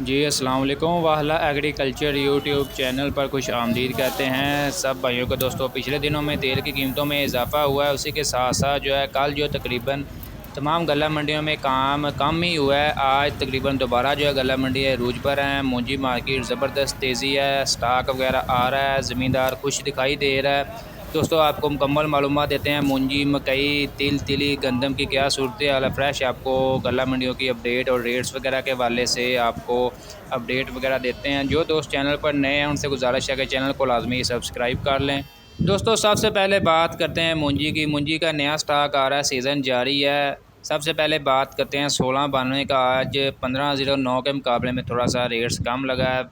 जी अस्सलाम वालेकुम। वाहला agriculture YouTube channel पर खुश आमदीद कहते हैं सब भाइयों को। दोस्तों, पिछले दिनों में तेल की कीमतों में इजाफा हुआ है, उसी के साथ साथ जो है कल जो तकरीबन तमाम गला मंडियों में काम कम ही हुआ है। आज तकरीबन दोबारा जो है गला मंडी अरूज पर है। मूंजी मार्केट ज़बरदस्त तेज़ी है, स्टाक वगैरह आ रहा है, ज़मींदार खुश दिखाई दे रहा है। दोस्तों, आपको मुकम्मल मालूमात देते हैं मूंजी, मकई, तिल, तिली, गंदम की क्या सूरत हाल है। फ्रेश आपको गला मंडियों की अपडेट और रेट्स वगैरह के हवाले से आपको अपडेट वगैरह देते हैं। जो दोस्त चैनल पर नए हैं उनसे गुजारिश है कि चैनल को लाजमी सब्सक्राइब कर लें। दोस्तों, सबसे पहले बात करते हैं मूंजी की। मूंजी का नया स्टॉक आ रहा है, सीज़न जारी है। सबसे पहले बात करते हैं 1692 का। आज 1509 के मुकाबले में थोड़ा सा रेट्स कम लगा है।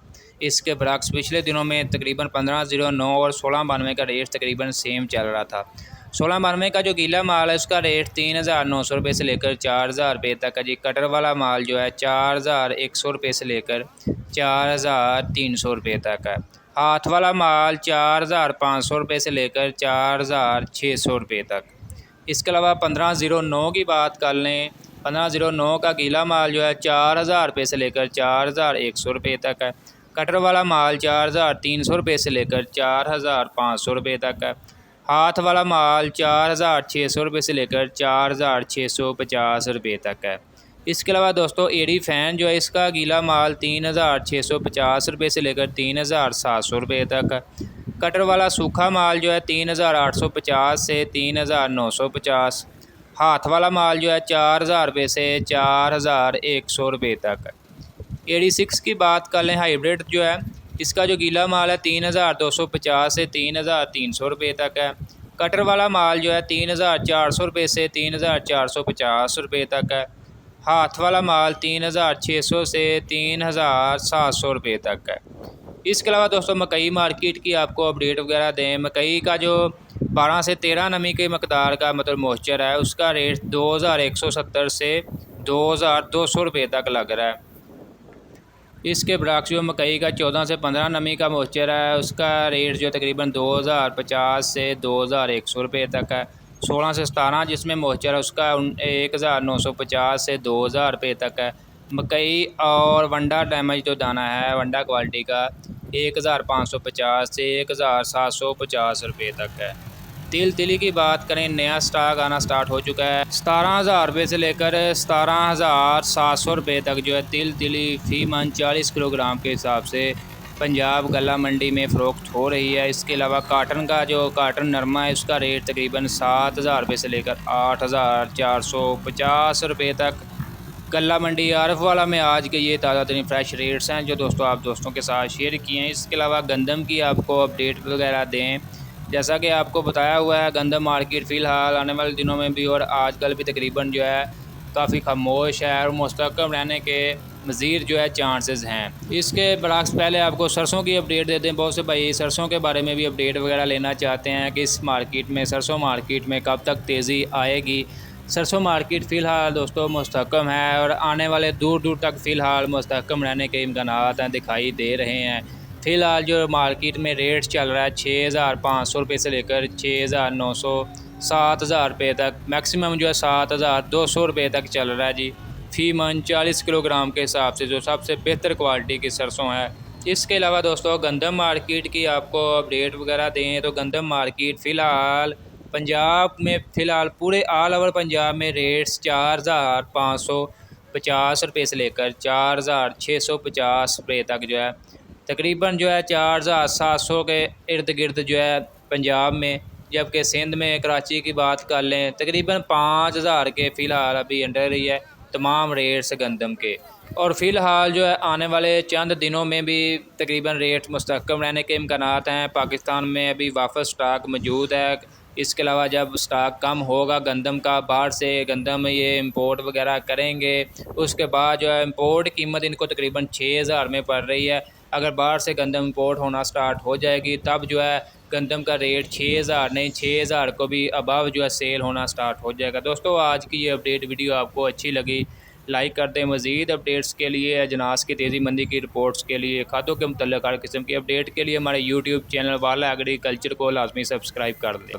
इसके बरक्स पिछले दिनों में तकरीबन 1509 और 1692 का रेट तकरीबन सेम चल रहा था। 1692 का जो गीला माल है उसका रेट 3900 रुपये से लेकर 4000 रुपये तक है जी। कटर वाला माल जो है 4100 रुपये से लेकर 4300 रुपये तक है। हाथ वाला माल 4500 रुपये से लेकर 4600 रुपये तक। इसके अलावा 1509 की बात कर लें। 1509 का गीला माल जो है 4000 रुपये से लेकर 4100 रुपये तक है। कटर वाला माल 4300 रुपये से लेकर 4500 रुपये तक है। हाथ वाला माल 4600 रुपये से लेकर 4650 रुपये तक है। इसके अलावा दोस्तों, एडी फ़ैन जो है इसका गीला माल 3650 रुपये से लेकर 3700 रुपये तक है। कटर वाला सूखा माल जो है 3850 से 3950। हाथ वाला माल जो है 4000 रुपये से 4100 रुपये तक है। 86 की बात कर लें, हाइब्रिड जो है इसका जो गीला माल है 3250 से 3300 रुपये तक है। कटर वाला माल जो है 3400 रुपये से 3450 रुपये तक है। हाथ वाला माल 3600 से 3700 रुपये तक है। इसके अलावा दोस्तों, मकई मार्केट की आपको अपडेट वगैरह दें। मकई का जो 12 से 13 नमी के मकदार का मतलब मॉइस्चर है उसका रेट 2170 से 2200 रुपये तक लग रहा है। इसके बरक्स जो मकई का 14 से 15 नमी का मॉइस्चर है उसका रेट जो तकरीबन 2050 से 2100 रुपये तक है। 16 से 17 जिसमें मॉइस्चर है उसका 1950 से 2000 रुपये तक है। मकई और वंडा डैमेज जो दाना है वंडा क्वालिटी का 1550 से 1750 रुपये तक है। तिल तिली की बात करें, नया स्टॉक आना स्टार्ट हो चुका है। 17,000 रुपये से लेकर 17,700 रुपये तक जो है तिल तिली फी मन 40 किलोग्राम के हिसाब से पंजाब गला मंडी में फ़रोख्त हो रही है। इसके अलावा काटन का जो काटन नरमा है उसका रेट तकरीबन 7,000 रुपये से लेकर 8,450 रुपये तक। गला मंडी आरफ वाला में आज के ये ताज़ा तरीन फ्रेश रेट्स हैं जो दोस्तों आप दोस्तों के साथ शेयर किए हैं। इसके अलावा गंदम की आपको अपडेट वगैरह दें। जैसा कि आपको बताया हुआ है, गंदम मार्केट फ़िलहाल आने वाले दिनों में भी और आजकल भी तकरीबन जो है काफ़ी खामोश है और मुस्तकम रहने के मज़ीद जो है चांसेस हैं। इसके बरक्स पहले आपको सरसों की अपडेट देते हैं। बहुत से भाई सरसों के बारे में भी अपडेट वगैरह लेना चाहते हैं कि इस मार्केट में सरसों मार्केट में कब तक तेज़ी आएगी। सरसों मार्केट फ़िलहाल दोस्तों मुस्तकम है और आने वाले दूर दूर तक फ़िलहाल मुस्तकम रहने के इम्कानात हैं दिखाई दे रहे हैं। फ़िलहाल जो मार्केट में रेट चल रहा है 6500 रुपये से लेकर 6900 7000 रुपये तक, मैक्सिमम जो है 7200 रुपये तक चल रहा है जी। फ़ी मन 40 किलोग्राम के हिसाब से जो सबसे बेहतर क्वालिटी की सरसों है। इसके अलावा दोस्तों, गंदम मार्केट की आपको अपडेट वगैरह दें तो गंदम मार्केट फ़िलहाल पंजाब में फ़िलहाल पूरे ऑल ओवर पंजाब में रेट्स 4550 रुपये से लेकर 4650 रुपये तक जो है तकरीबन जो है 4700 के इर्द गिर्द जो है पंजाब में। जबकि सिंध में कराची की बात कर लें तकरीबन 5000 के फ़िलहाल अभी अंडर रही है तमाम रेट्स गंदम के। और फ़िलहाल जो है आने वाले चंद दिनों में भी तकरीबन रेट मुस्तकम रहने के इम्कानात हैं। पाकिस्तान में अभी वापस स्टॉक मौजूद है। इसके अलावा जब स्टॉक कम होगा गंदम का, बाहर से गंदम ये इंपोर्ट वगैरह करेंगे, उसके बाद जो है इंपोर्ट कीमत इनको तकरीबन 6000 में पड़ रही है। अगर बाहर से गंदम इंपोर्ट होना स्टार्ट हो जाएगी तब जो है गंदम का रेट 6000 नहीं 6000 को भी अबव जो है सेल होना स्टार्ट हो जाएगा। दोस्तों, आज की ये अपडेट वीडियो आपको अच्छी लगी लाइक कर दें। मज़ीद अपडेट्स के लिए, अजनास की तेज़ी मंदी की रिपोर्ट्स के लिए, खातों के मुतल्लिक़ हर किस्म की अपडेट के लिए हमारे यूट्यूब चैनल वाला एग्रीकल्चर को लाजमी सब्सक्राइब कर दें।